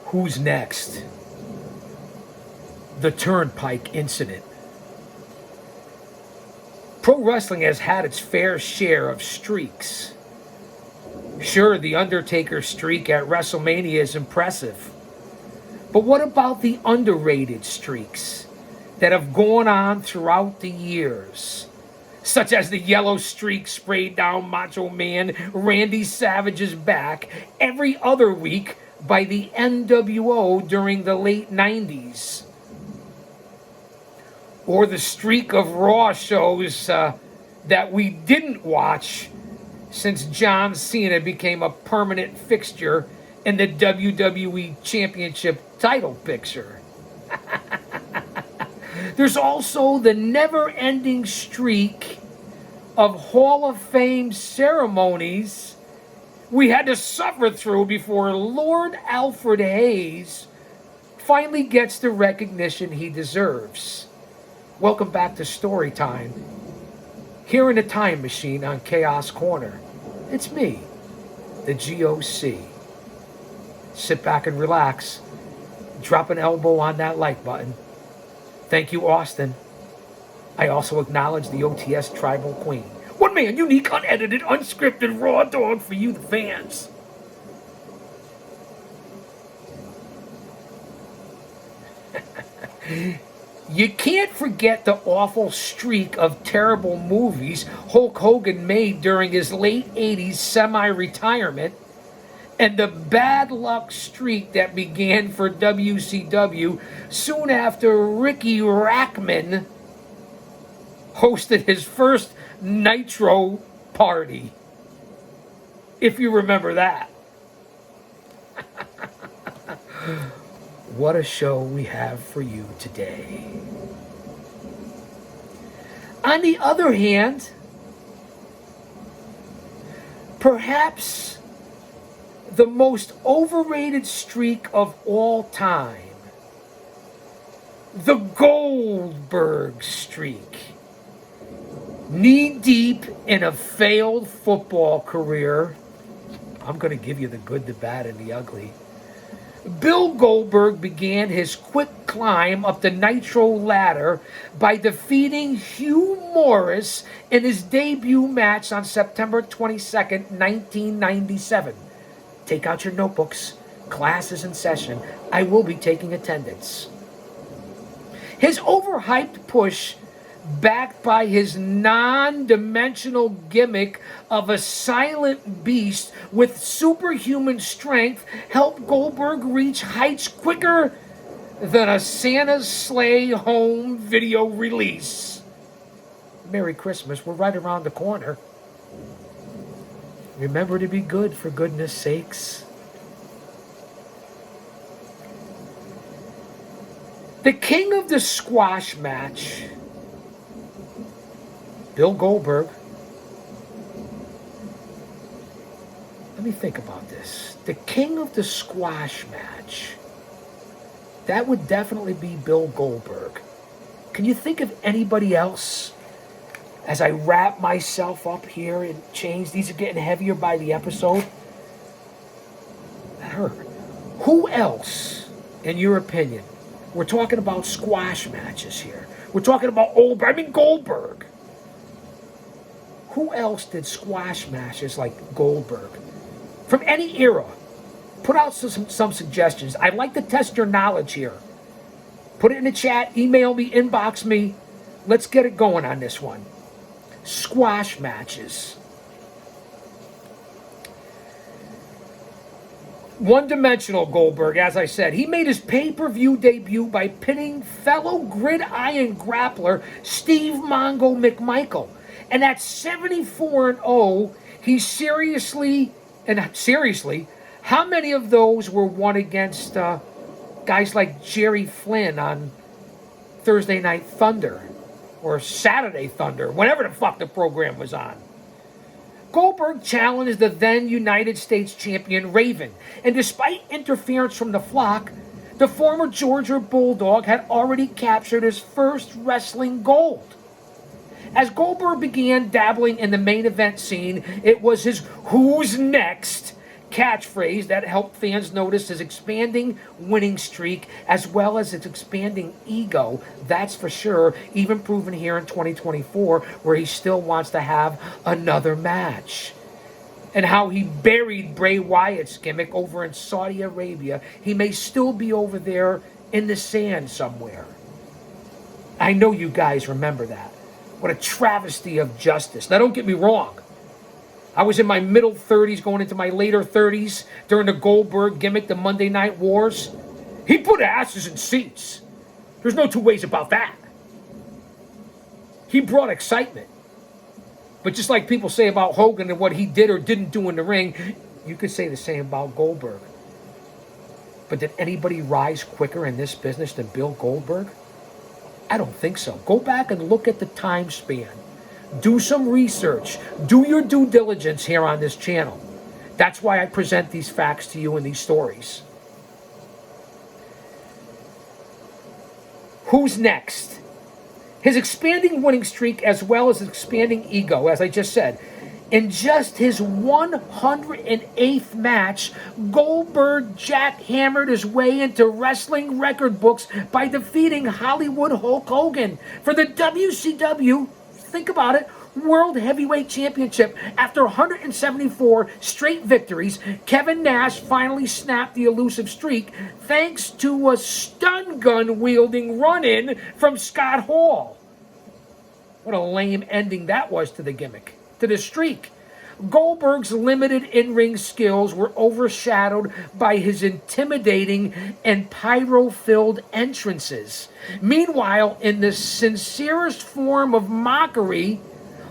Who's next? The Turnpike Incident. Pro wrestling has had its fair share of streaks. Sure, the Undertaker streak at WrestleMania is impressive. But what about the underrated streaks that have gone on throughout the years? Such as the yellow streak sprayed down Macho Man Randy Savage's back every other week by the NWO during the late 90s. Or the streak of Raw shows that we didn't watch since John Cena became a permanent fixture in the WWE Championship title picture. There's also the never-ending streak of Hall of Fame ceremonies we had to suffer through before Lord Alfred Hayes finally gets the recognition he deserves. Welcome back to Story Time. Here in the Time Machine on Chaos Corner. It's me, the GOC. Sit back and relax. Drop an elbow on that like button. Thank you, Austin. I also acknowledge the OTS Tribal Queen. One man, unique, unedited, unscripted, raw dog for you, the fans. You can't forget the awful streak of terrible movies Hulk Hogan made during his late 80s semi-retirement, and the bad luck streak that began for WCW soon after Ricky Rackman hosted his first Nitro party. If you remember that. What a show we have for you today. On the other hand, perhaps the most overrated streak of all time, the Goldberg streak. Knee-deep in a failed football career, I'm going to give you the good, the bad, and the ugly. Bill Goldberg began his quick climb up the Nitro ladder by defeating Hugh Morris in his debut match on September 22nd, 1997. Take out your notebooks. Class is in session. I will be taking attendance. His overhyped push, backed by his non-dimensional gimmick of a silent beast with superhuman strength, helped Goldberg reach heights quicker than a Santa's sleigh home video release. Merry Christmas, we're right around the corner. Remember to be good, for goodness sakes. The king of the squash match, Bill Goldberg. Let me think about this. The king of the squash match. That would definitely be Bill Goldberg. Can you think of anybody else? As I wrap myself up here and change, these are getting heavier by the episode. That hurt. Who else, in your opinion? We're talking about squash matches here. We're talking about Goldberg. Who else did squash matches like Goldberg? From any era. Put out some suggestions. I'd like to test your knowledge here. Put it in the chat, email me, inbox me. Let's get it going on this one. Squash matches. One-dimensional Goldberg, as I said. He made his pay-per-view debut by pinning fellow gridiron grappler Steve Mongo McMichael. And at 74-0, he seriously, how many of those were won against guys like Jerry Flynn on Thursday Night Thunder or Saturday Thunder, whenever the fuck the program was on? Goldberg challenged the then United States champion Raven, and despite interference from the Flock, the former Georgia Bulldog had already captured his first wrestling gold. As Goldberg began dabbling in the main event scene, it was his "Who's Next" catchphrase that helped fans notice his expanding winning streak as well as his expanding ego, that's for sure, even proven here in 2024 where he still wants to have another match. And how he buried Bray Wyatt's gimmick over in Saudi Arabia. He may still be over there in the sand somewhere. I know you guys remember that. What a travesty of justice. Now, don't get me wrong. I was in my middle 30s, going into my later 30s during the Goldberg gimmick, the Monday Night Wars. He put asses in seats. There's no two ways about that. He brought excitement. But just like people say about Hogan and what he did or didn't do in the ring, you could say the same about Goldberg. But did anybody rise quicker in this business than Bill Goldberg? I don't think so. Go back and look at the time span. Do some research. Do your due diligence here on this channel. That's why I present these facts to you in these stories. Who's next? His expanding winning streak as well as his expanding ego, as I just said. In just his 108th match, Goldberg jackhammered his way into wrestling record books by defeating Hollywood Hulk Hogan for the WCW, think about it, World Heavyweight Championship. After 174 straight victories, Kevin Nash finally snapped the elusive streak thanks to a stun gun wielding run-in from Scott Hall. What a lame ending that was to the gimmick, to the streak. Goldberg's limited in-ring skills were overshadowed by his intimidating and pyro-filled entrances. Meanwhile, in the sincerest form of mockery,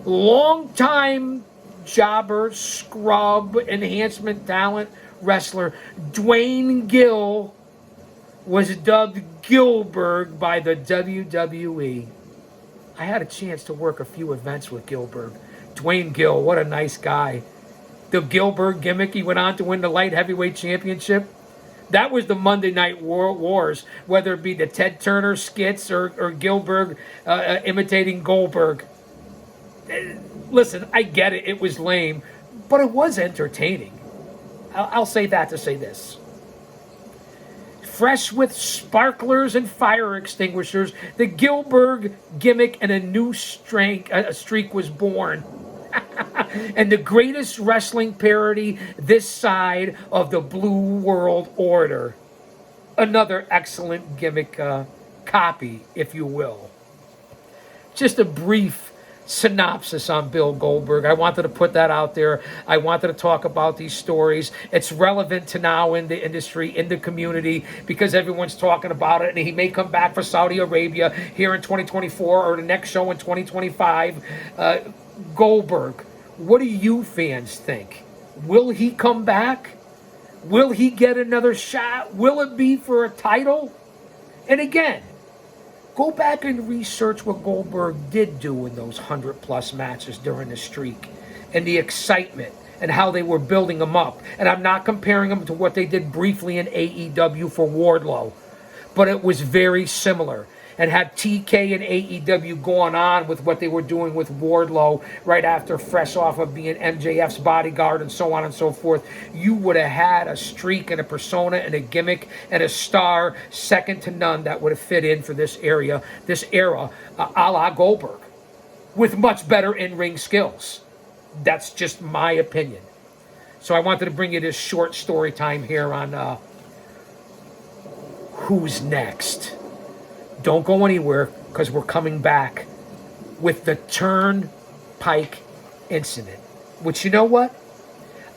longtime jobber, scrub, enhancement talent wrestler Dwayne Gill was dubbed Gilbert by the WWE. I had a chance to work a few events with Gilbert. Dwayne Gill, what a nice guy. The Gilbert gimmick, he went on to win the light heavyweight championship. That was the Monday Night Wars, whether it be the Ted Turner skits or Gilbert imitating Goldberg. Listen, I get it. It was lame, but it was entertaining. I'll say that to say this. Fresh with sparklers and fire extinguishers, the Gilbert gimmick and a new streak was born. And the greatest wrestling parody this side of the Blue World Order. Another excellent gimmick copy, if you will. Just a brief synopsis on Bill Goldberg. I wanted to put that out there. I wanted to talk about these stories. It's relevant to now in the industry, in the community, because everyone's talking about it, and he may come back for Saudi Arabia here in 2024 or the next show in 2025. Goldberg, what do you fans think? Will he come back? Will he get another shot? Will it be for a title? And again, go back and research what Goldberg did do in those 100-plus matches during the streak and the excitement and how they were building him up. And I'm not comparing him to what they did briefly in AEW for Wardlow, but it was very similar. And had TK and AEW gone on with what they were doing with Wardlow right after fresh off of being MJF's bodyguard and so on and so forth, you would have had a streak and a persona and a gimmick and a star second to none that would have fit in for this era, a la Goldberg, with much better in-ring skills. That's just my opinion. So I wanted to bring you this short story time here on who's next. Don't go anywhere, because we're coming back with the Turnpike incident. Which, you know what?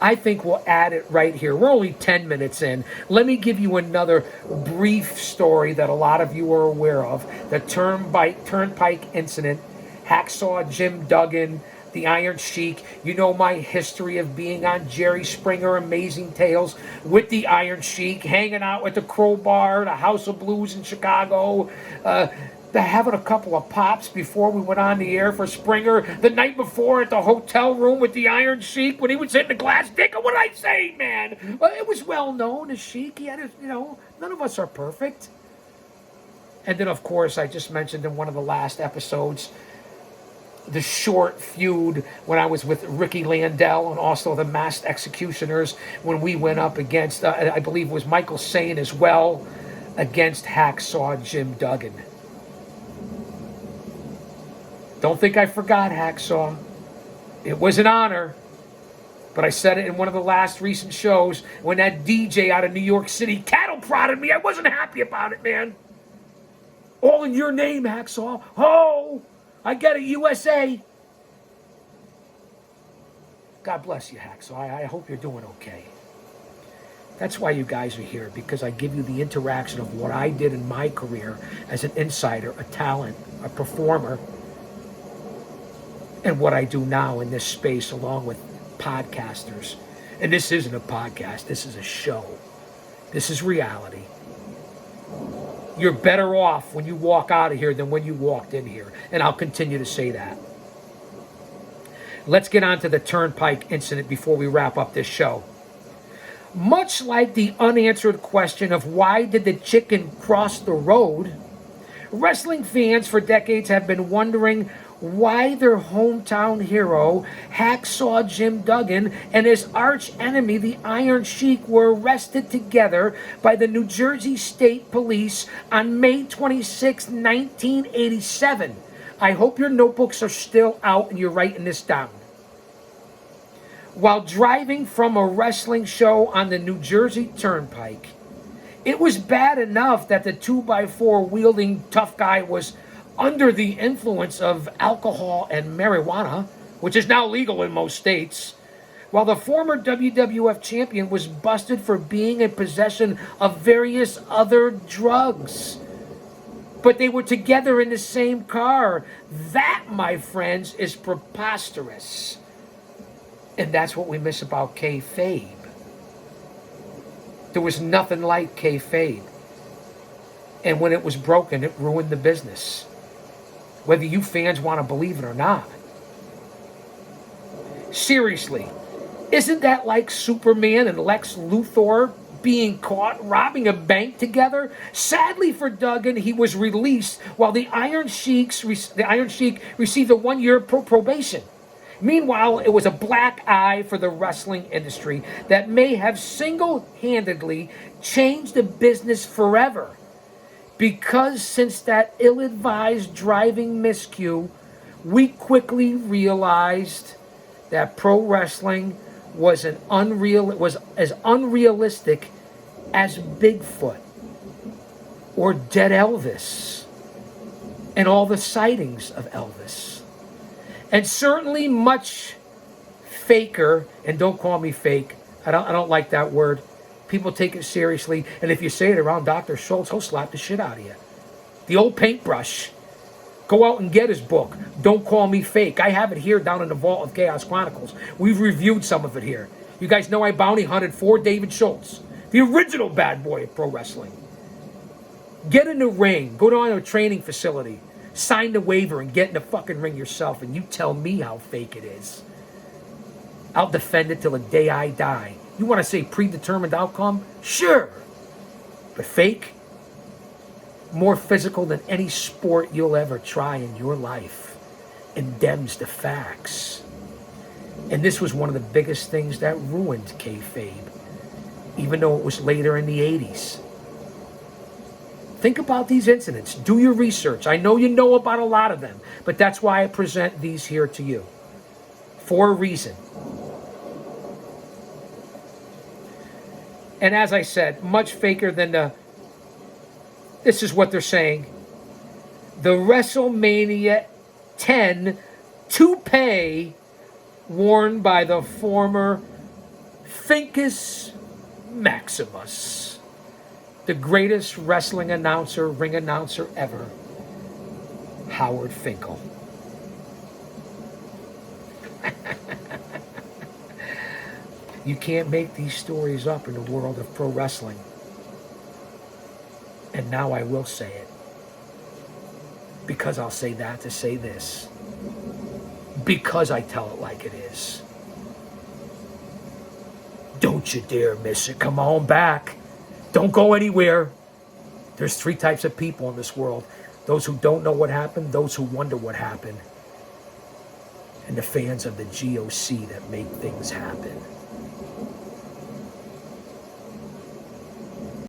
I think we'll add it right here. We're only 10 minutes in. Let me give you another brief story that a lot of you are aware of. The Turnpike incident. Hacksaw Jim Duggan, the Iron Sheik. You know my history of being on Jerry Springer Amazing Tales with the Iron Sheik, hanging out with the Crowbar, the House of Blues in Chicago, having a couple of pops before we went on the air for Springer, the night before at the hotel room with the Iron Sheik when he was hitting the glass digger. What did I say, man? Well, it was well known, the Sheik. He had his, none of us are perfect. And then, of course, I just mentioned in one of the last episodes, the short feud when I was with Ricky Landell and also the Masked Executioners when we went up against, I believe it was Michael Sane as well, against Hacksaw Jim Duggan. Don't think I forgot Hacksaw. It was an honor. But I said it in one of the last recent shows when that DJ out of New York City cattle prodded me. I wasn't happy about it, man. All in your name, Hacksaw. Oh, I get it, USA. God bless you, Hacksaw. I hope you're doing okay. That's why you guys are here, because I give you the interaction of what I did in my career as an insider, a talent, a performer, and what I do now in this space along with podcasters. And this isn't a podcast, this is a show. This is reality. You're better off when you walk out of here than when you walked in here. And I'll continue to say that. Let's get on to the Turnpike incident before we wrap up this show. Much like the unanswered question of why did the chicken cross the road, wrestling fans for decades have been wondering why their hometown hero, Hacksaw Jim Duggan, and his arch enemy, the Iron Sheik, were arrested together by the New Jersey State Police on May 26, 1987. I hope your notebooks are still out and you're writing this down. While driving from a wrestling show on the New Jersey Turnpike, it was bad enough that the 2x4 wielding tough guy was under the influence of alcohol and marijuana, which is now legal in most states, while the former WWF champion was busted for being in possession of various other drugs. But they were together in the same car. That, my friends, is preposterous. And that's what we miss about kayfabe. There was nothing like kayfabe. And when it was broken, it ruined the business. Whether you fans want to believe it or not. Seriously, isn't that like Superman and Lex Luthor being caught robbing a bank together? Sadly for Duggan, he was released while the Iron Sheik received a 1-year probation. Meanwhile, it was a black eye for the wrestling industry that may have single-handedly changed the business forever. Because since that ill-advised driving miscue, we quickly realized that pro wrestling was as unrealistic as Bigfoot or Dead Elvis and all the sightings of Elvis. And certainly much faker, and don't call me fake, I don't like that word. People take it seriously, and if you say it around Dr. Schultz, he'll slap the shit out of you. The old paintbrush. Go out and get his book, Don't Call Me Fake. I have it here down in the Vault of Chaos Chronicles. We've reviewed some of it here. You guys know I bounty hunted for David Schultz, the original bad boy of pro wrestling. Get in the ring. Go down to a training facility. Sign the waiver and get in the fucking ring yourself, and you tell me how fake it is. I'll defend it till the day I die. You want to say predetermined outcome? Sure. But fake? More physical than any sport you'll ever try in your life. And them's the facts. And this was one of the biggest things that ruined kayfabe, even though it was later in the 80s. Think about these incidents. Do your research. I know you know about a lot of them, but that's why I present these here to you. For a reason. And as I said, much faker than this is what they're saying. The WrestleMania 10 toupee worn by the former Fincus Maximus, the greatest wrestling announcer, ring announcer ever, Howard Finkel. You can't make these stories up in the world of pro wrestling. And now I will say it. Because I'll say that to say this. Because I tell it like it is. Don't you dare miss it. Come on back. Don't go anywhere. There's 3 types of people in this world. Those who don't know what happened, those who wonder what happened, and the fans of the GOC that make things happen.